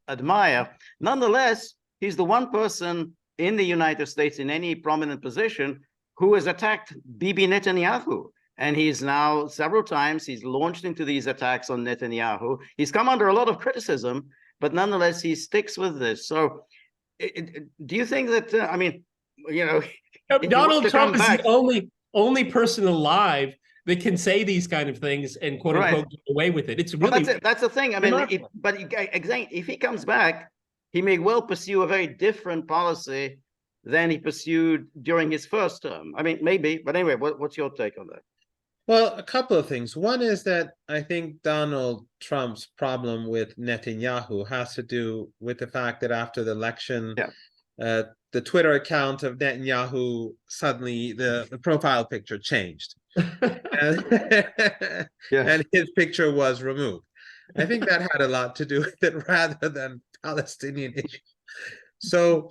admire. Nonetheless, he's the one person in the United States in any prominent position who has attacked Bibi Netanyahu. And he's now several times, he's launched into these attacks on Netanyahu. He's come under a lot of criticism, but nonetheless, he sticks with this. So do you think that, I mean, Donald Trump is the only person alive that can say these kind of things and quote unquote get away with it. It's really that's the thing. I mean, if he comes back, he may well pursue a very different policy than he pursued during his first term. I mean, maybe, but anyway, what's your take on that? Well, a couple of things. One is that I think Donald Trump's problem with Netanyahu has to do with the fact that after the election, Yeah. the Twitter account of Netanyahu suddenly the profile picture changed, and, Yes. and his picture was removed. I think that had a lot to do with it rather than Palestinian issues. So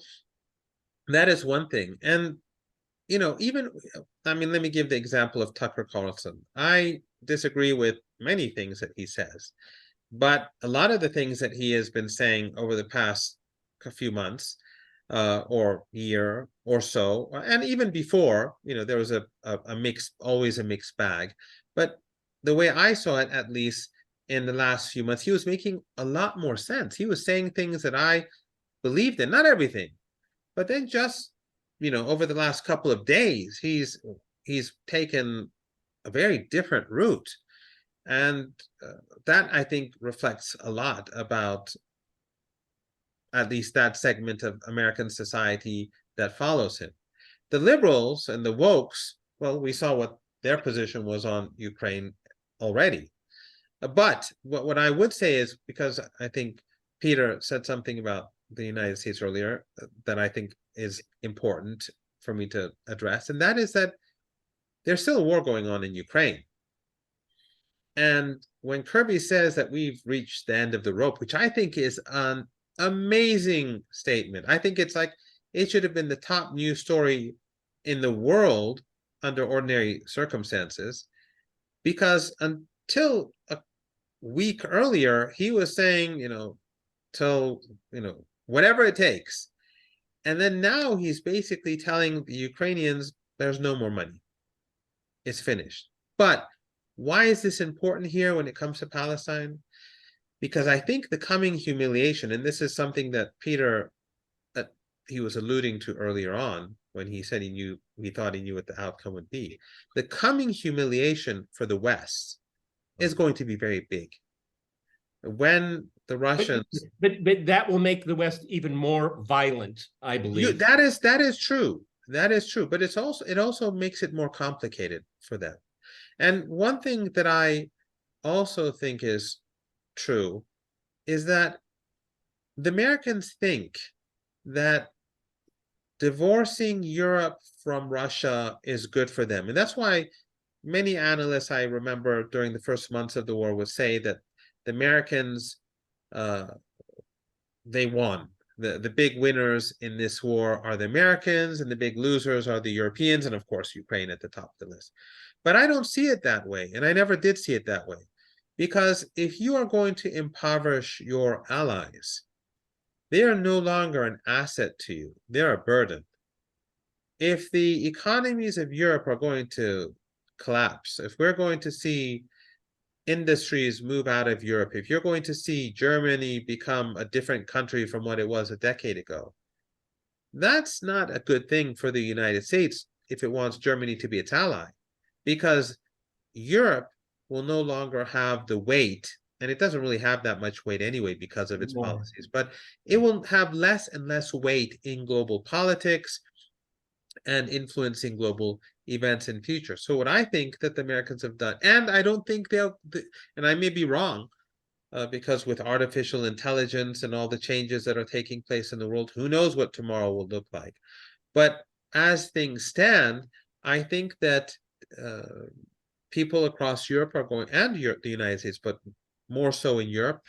that is one thing. And even, I mean, let me give the example of Tucker Carlson. I disagree with many things that he says, but a lot of the things that he has been saying over the past few months, or year or so, and even before, there was a mix, always a mixed bag. But the way I saw it, at least in the last few months, he was making a lot more sense. He was saying things that I believed in, not everything, but then just over the last couple of days, he's taken a very different route, and that I think reflects a lot about at least that segment of American society that follows him. The liberals and the wokes, well, we saw what their position was on Ukraine already. But what I would say is, because I think Peter said something about the United States earlier that I think is important for me to address, and that is that there's still a war going on in Ukraine. And when Kirby says that we've reached the end of the rope, which I think is an amazing statement, I think it's like it should have been the top news story in the world under ordinary circumstances, because until a week earlier, he was saying, till, whatever it takes. And then now he's basically telling the Ukrainians there's no more money. It's finished. But why is this important here when it comes to Palestine? Because I think the coming humiliation, and this is something that Peter, he was alluding to earlier on when he said he thought he knew what the outcome would be. The coming humiliation for the West is going to be very big. When the Russians, but that will make the West even more violent, I believe. that is true. That is true. But it also makes it more complicated for them. And one thing that I also think is true is that the Americans think that divorcing Europe from Russia is good for them. And that's why many analysts, I remember during the first months of the war, would say that the Americans, they won. The big winners in this war are the Americans, and the big losers are the Europeans, and of course Ukraine at the top of the list. But I don't see it that way, and I never did see it that way. Because if you are going to impoverish your allies, they are no longer an asset to you. They're a burden. If the economies of Europe are going to collapse, if we're going to see industries move out of Europe, if you're going to see Germany become a different country from what it was a decade ago, that's not a good thing for the United States if it wants Germany to be its ally, because Europe will no longer have the weight, and it doesn't really have that much weight anyway because of its policies, but it will have less and less weight in global politics and influencing global events in future. So what I think that the Americans have done, and I don't think and I may be wrong, because with artificial intelligence and all the changes that are taking place in the world, who knows what tomorrow will look like. But as things stand, I think that people across Europe are going, and the United States, but more so in Europe,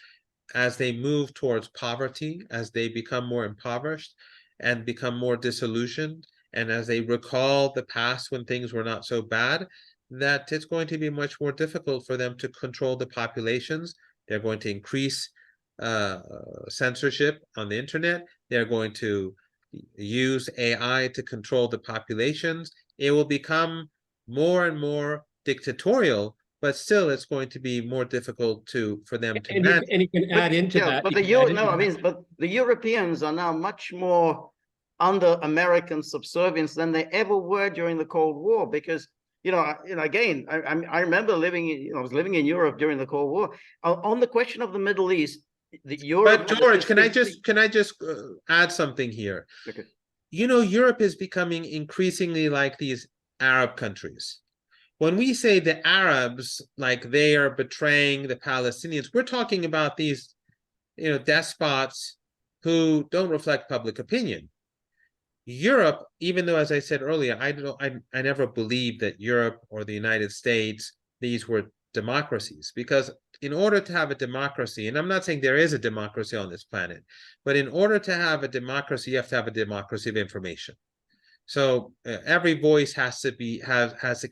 as they move towards poverty, as they become more impoverished and become more disillusioned, and as they recall the past when things were not so bad, that it's going to be much more difficult for them to control the populations. They're going to increase censorship on the internet. They're going to use AI to control the populations. It will become more and more dictatorial, but still it's going to be more difficult for them to manage. And you can add into that. But the Europeans are now much more under American subservience than they ever were during the Cold War, because again, I remember I was living in Europe during the Cold War. On the question of the Middle East, Europe. But George, can I just add something here? Okay. Europe is becoming increasingly like these Arab countries, when we say the Arabs, like they are betraying the Palestinians, we're talking about these, despots who don't reflect public opinion. Europe, even though, as I said earlier, I never believed that Europe or the United States, these were democracies, because in order to have a democracy, and I'm not saying there is a democracy on this planet, but in order to have a democracy, you have to have a democracy of information. So every voice has to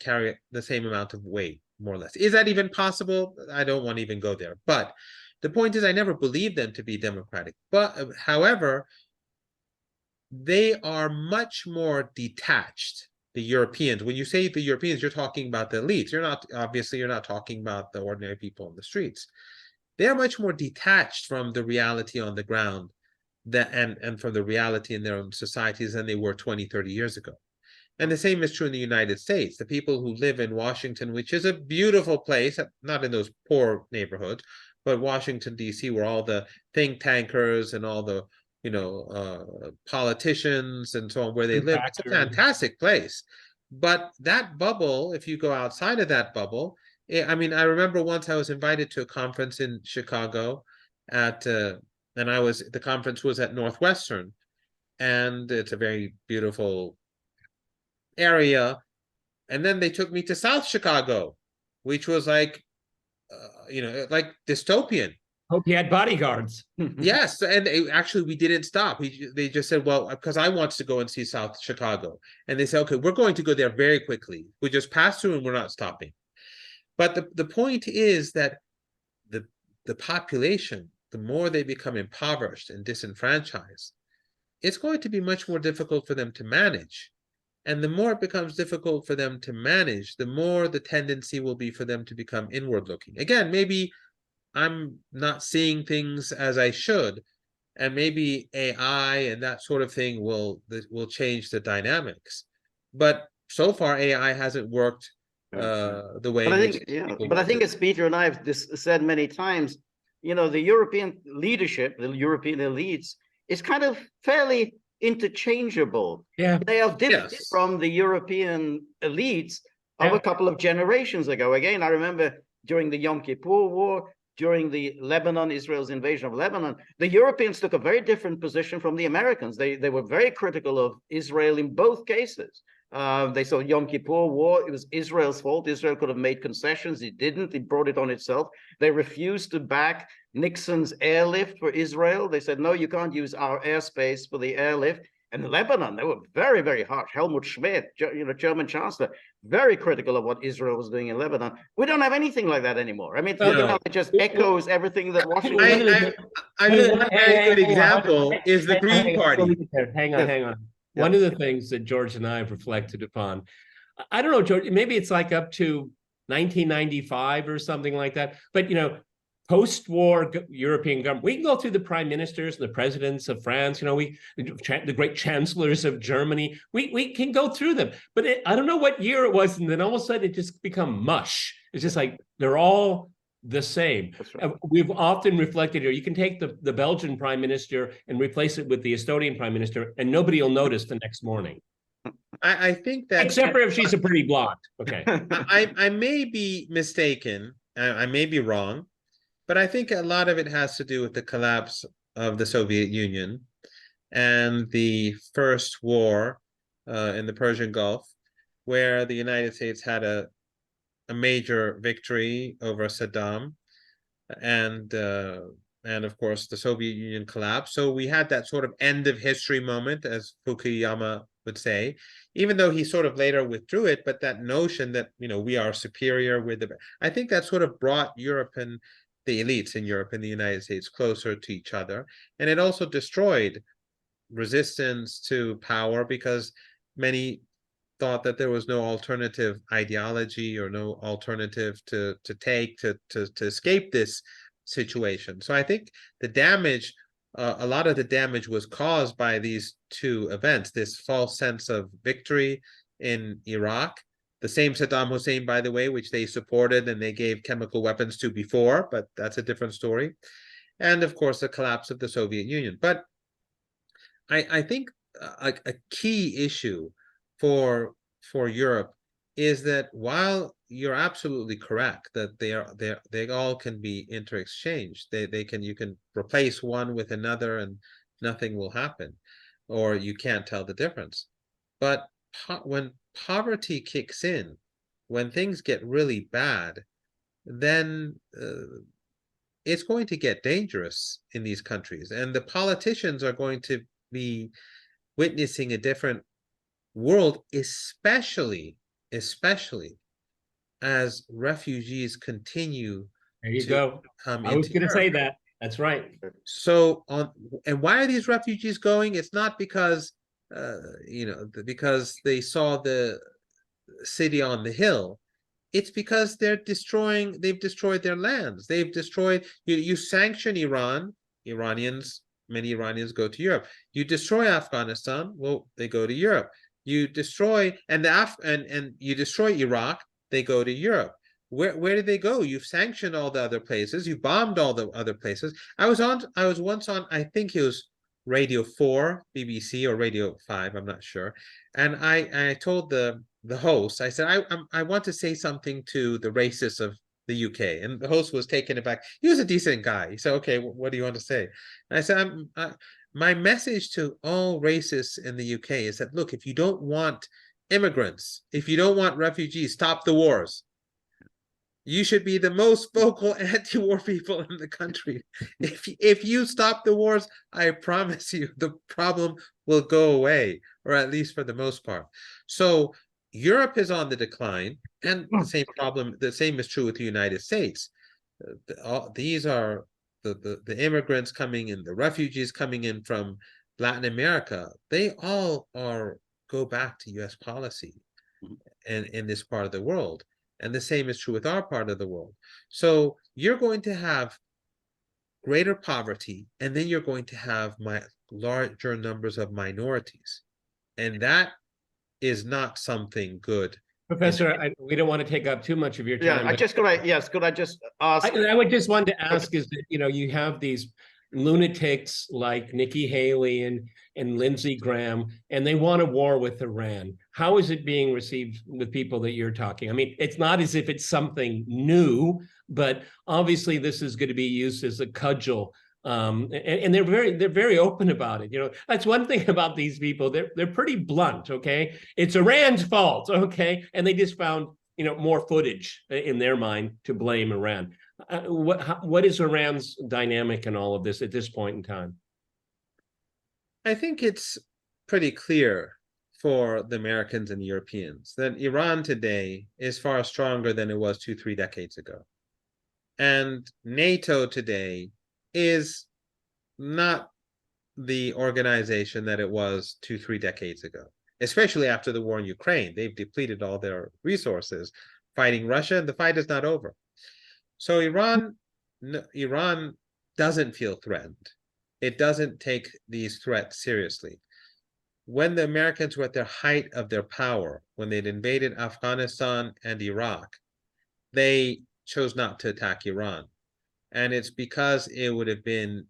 carry the same amount of weight, more or less. Is that even possible? I don't want to even go there. But the point is, I never believed them to be democratic. But however, they are much more detached, the Europeans. When you say the Europeans, you're talking about the elites. You're not talking about the ordinary people on the streets. They're much more detached from the reality on the ground and from the reality in their own societies than they were 20, 30 years ago. And the same is true in the United States. The people who live in Washington, which is a beautiful place, not in those poor neighborhoods, but Washington, D.C., where all the think tankers and all the politicians and so on, where they live. It's a fantastic place. But that bubble, if you go outside of that bubble, I remember once I was invited to a conference in Chicago the conference was at Northwestern, and it's a very beautiful area. And then they took me to South Chicago, which was like dystopian. Hope you had bodyguards. Yes, and we didn't stop. They just said, well, because I wanted to go and see South Chicago. And they said, okay, we're going to go there very quickly. We just pass through and we're not stopping. But the point is that the population, the more they become impoverished and disenfranchised, it's going to be much more difficult for them to manage. And the more it becomes difficult for them to manage, the more the tendency will be for them to become inward looking. Again, maybe I'm not seeing things as I should, and maybe AI and that sort of thing will change the dynamics. But so far, AI hasn't worked the way. But I think, as Peter and I have said many times, the European leadership, the European elites, is kind of fairly interchangeable. Yeah, they have differed from the European elites of a couple of generations ago. Again, I remember during the Yom Kippur War, during the Israel's invasion of Lebanon, the Europeans took a very different position from the Americans. They were very critical of Israel in both cases. They saw Yom Kippur War, it was Israel's fault. Israel could have made concessions. It didn't. It brought it on itself. They refused to back Nixon's airlift for Israel. They said, no, you can't use our airspace for the airlift. And Lebanon, they were very, very harsh. Helmut Schmidt, German chancellor, very critical of what Israel was doing in Lebanon. We don't have anything like that anymore. I mean, it just echoes everything that Washington. One very good example is the Green Party. Hang on. One of the things that George and I have reflected upon, I don't know, George, maybe it's like up to 1995 or something like that. But, post-war European government, we can go through the prime ministers and the presidents of France, the great chancellors of Germany. We can go through them. But I don't know what year it was, and then all of a sudden it just become mush. It's just like they're all the same. Right. We've often reflected here, you can take the Belgian prime minister and replace it with the Estonian prime minister, and nobody will notice the next morning. I think that... Except for if she's a pretty blonde. Okay. I may be mistaken. I may be wrong. But I think a lot of it has to do with the collapse of the Soviet Union and the first war in the Persian Gulf, where the United States had a major victory over Saddam, and of course the Soviet Union collapsed. So we had that sort of end of history moment, as Fukuyama would say, even though he sort of later withdrew it. But that notion that we are superior I think that sort of brought Europe and the elites in Europe and the United States closer to each other. And it also destroyed resistance to power, because many thought that there was no alternative ideology or no alternative to escape this situation. So I think the damage, a lot of the damage was caused by these two events, this false sense of victory in Iraq, the same Saddam Hussein, by the way, which they supported and they gave chemical weapons to before, but that's a different story. And of course, the collapse of the Soviet Union. But I think a key issue for Europe is that while you're absolutely correct that they all can be interexchanged, you can replace one with another and nothing will happen, or you can't tell the difference. But when poverty kicks in, when things get really bad, then it's going to get dangerous in these countries, and the politicians are going to be witnessing a different world, especially as refugees continue There you to go. come I was into going to say Europe. that. That's right. So and why are these refugees going? It's not because because they saw the city on the hill. It's because they've destroyed their lands. They've destroyed, you sanction Iran, many Iranians go to Europe. You destroy Afghanistan, well, they go to Europe. You destroy, and you destroy Iraq, they go to Europe. Where did they go? You've sanctioned all the other places, you bombed all the other places. I was once on, I think it was Radio 4, BBC, or Radio 5, I'm not sure. And I told the host, I said, I want to say something to the racists of the UK. And the host was taken aback. He was a decent guy. He said, okay, what do you want to say? And I said, my message to all racists in the UK is that, look, if you don't want immigrants, if you don't want refugees, stop the wars. You should be the most vocal anti-war people in the country. If you stop the wars, I promise you the problem will go away, or at least for the most part. So Europe is on the decline, and the same is true with the United States. These are the immigrants coming in, the refugees coming in from Latin America. They all go back to US policy in this part of the world. And the same is true with our part of the world. So you're going to have greater poverty, and then you're going to have larger numbers of minorities. And that is not something good. Professor, we don't want to take up too much of your time. Yeah, could I just ask? I would just want to ask is that, you have these lunatics like Nikki Haley and Lindsey Graham, and they want a war with Iran. How is it being received with people that you're talking? I mean, it's not as if it's something but obviously this is going to be used as a cudgel. And they're very open about it. That's one thing about these people. They're pretty blunt. Okay, it's Iran's fault. Okay, and they just found more footage in their mind to blame Iran. What is Iran's dynamic in all of this at this point in time? I think it's pretty clear for the Americans and Europeans that Iran today is far stronger than it was 2-3 decades ago. And NATO today is not the organization that it was 2-3 decades ago, especially after the war in Ukraine. They've depleted all their resources fighting Russia, and the fight is not over. So Iran doesn't feel threatened. It doesn't take these threats seriously. When the Americans were at their height of their power, when they'd invaded Afghanistan and Iraq, they chose not to attack Iran. And it's because it would have been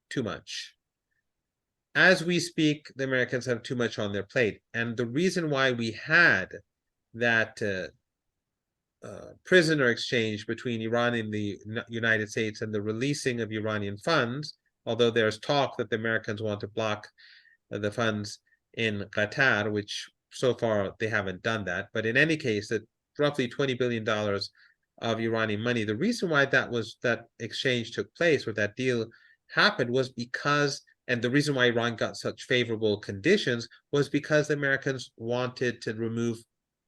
too much. As we speak, the Americans have too much on their plate. And the reason why we had that prisoner exchange between Iran and the United States and the releasing of Iranian funds, although there's talk that the Americans want to block the funds in Qatar, which so far they haven't done that. But in any case, that roughly $20 billion of Iranian money. The reason why that exchange took place, or that deal happened, was because, and the reason why Iran got such favorable conditions was because the Americans wanted to remove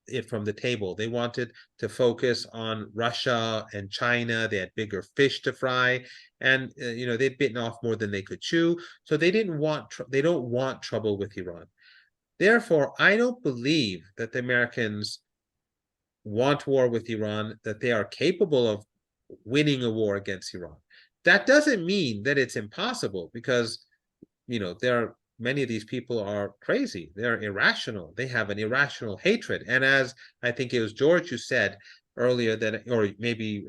it from the table. They wanted to focus on Russia and China. They had bigger fish to fry, and they'd bitten off more than they could chew. So they don't want trouble with Iran. Therefore, I don't believe that the Americans want war with Iran, that they are capable of winning a war against Iran. That doesn't mean that it's impossible, because many of these people are crazy. They're irrational. They have an irrational hatred. And as I think it was George who said earlier, that, or maybe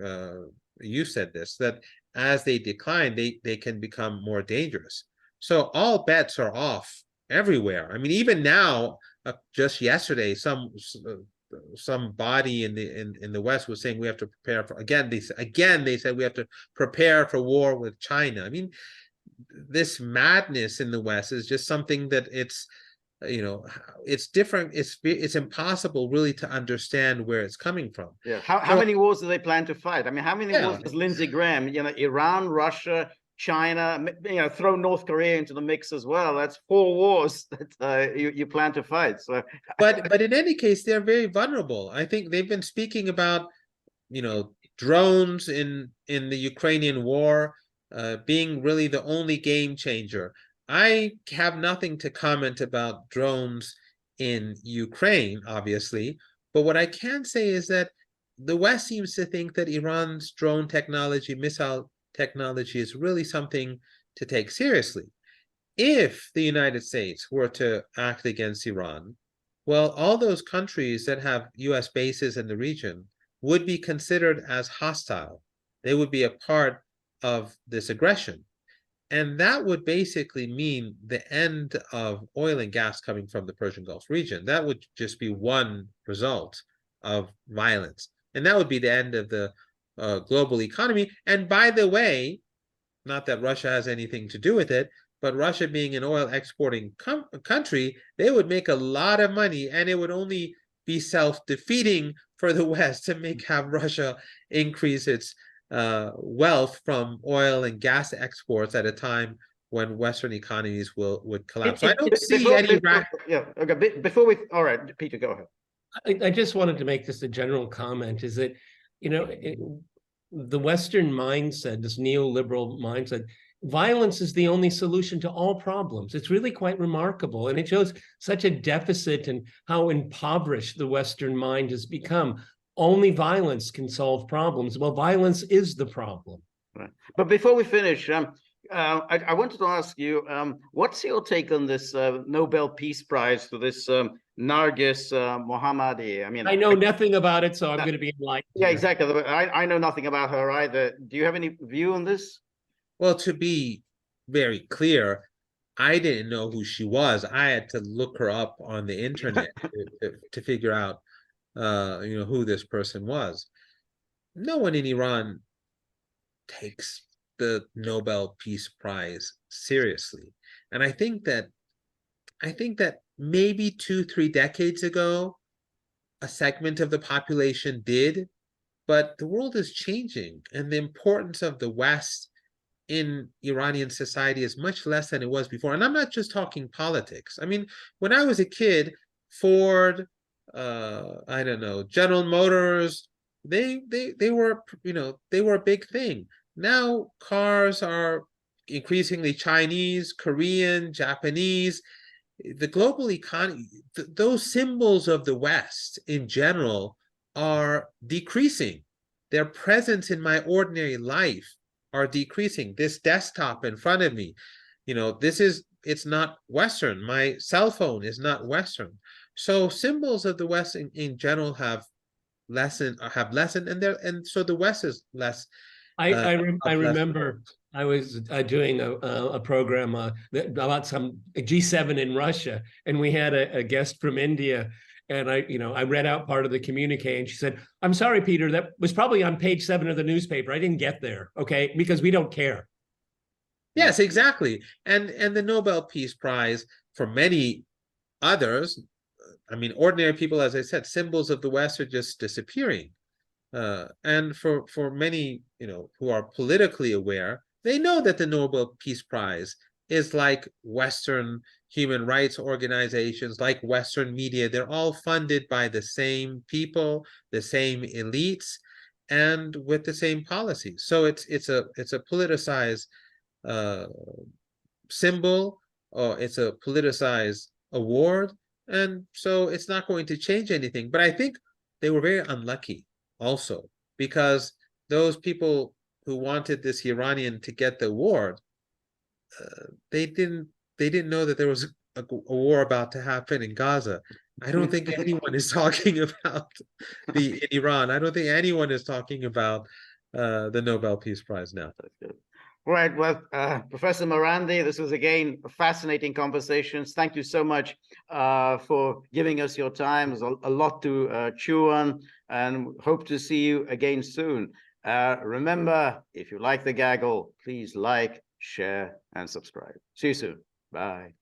you said this, that as they decline, they can become more dangerous. So all bets are off everywhere. I mean, even now, just yesterday, some body in the West was saying we have to prepare for, again they said we have to prepare for war with China. I mean, this madness in the West is just something that it's different. It's impossible really to understand where it's coming from. Yeah. How many wars do they plan to fight? I mean, how many wars does Lindsey Graham, Iran, Russia, China, throw North Korea into the mix as well? That's 4 wars that you plan to fight. So, but in any case, they're very vulnerable. I think they've been speaking about, drones in the Ukrainian war being really the only game changer. I have nothing to comment about drones in Ukraine, obviously, but what I can say is that the West seems to think that Iran's drone technology, missile technology, is really something to take seriously. If the United States were to act against Iran, well, all those countries that have US bases in the region would be considered as hostile. They would be a part of this aggression. And that would basically mean the end of oil and gas coming from the Persian Gulf region. That would just be one result of violence. And that would be the end of the global economy. And by the way, not that Russia has anything to do with it, but Russia being an oil exporting country, they would make a lot of money, and it would only be self-defeating for the West to have Russia increase its wealth from oil and gas exports at a time when Western economies would collapse. So I don't see any. Okay. Before we, all right, Peter, go ahead. I just wanted to make just a general comment. Is that the Western mindset, this neoliberal mindset, violence is the only solution to all problems. It's really quite remarkable, and it shows such a deficit and how impoverished the Western mind has become. Only violence can solve problems. Well, violence is the problem. Right. But before we finish, I wanted to ask you, what's your take on this Nobel Peace Prize to this Nargis Mohammadi? I mean, I know nothing about it, so I'm going to be enlightened. Yeah, exactly. I know nothing about her either. Do you have any view on this? Well, to be very clear, I didn't know who she was. I had to look her up on the internet to figure out who this person was. No one in Iran takes the Nobel Peace Prize seriously. And I think that maybe 2-3 decades ago, a segment of the population did, but the world is changing, and the importance of the West in Iranian society is much less than it was before. And I'm not just talking politics. I mean, when I was a kid, Ford, I don't know, General Motors, they were a big thing. Now cars are increasingly Chinese, Korean, Japanese. The global economy, those symbols of the West in general are decreasing. Their presence in my ordinary life are decreasing. This desktop in front of me, it's not Western. My cell phone is not Western. So symbols of the West in general have lessened, and so the West is less. I remember I was doing a program about some G7 in Russia, and we had a guest from India, and I read out part of the communique, and she said, "I'm sorry, Peter, that was probably on page 7 of the newspaper. I didn't get there, okay, because we don't care." Yes, exactly. And the Nobel Peace Prize, for many others, I mean, ordinary people, as I said, symbols of the West are just disappearing. And for many, who are politically aware, they know that the Nobel Peace Prize is like Western human rights organizations, like Western media. They're all funded by the same people, the same elites, and with the same policies. So it's a politicized symbol, or it's a politicized award, and so it's not going to change anything. But I think they were very unlucky also, because those people who wanted this Iranian to get the award, they didn't know that there was a war about to happen in Gaza. I don't think anyone is talking about in Iran. I don't think anyone is talking about the Nobel Peace Prize now. Right. Well, Professor Marandi, this was again a fascinating conversations. Thank you so much for giving us your time. There's a lot to chew on, and hope to see you again soon. Remember, if you like the Gaggle, please like, share, and subscribe. See you soon. Bye.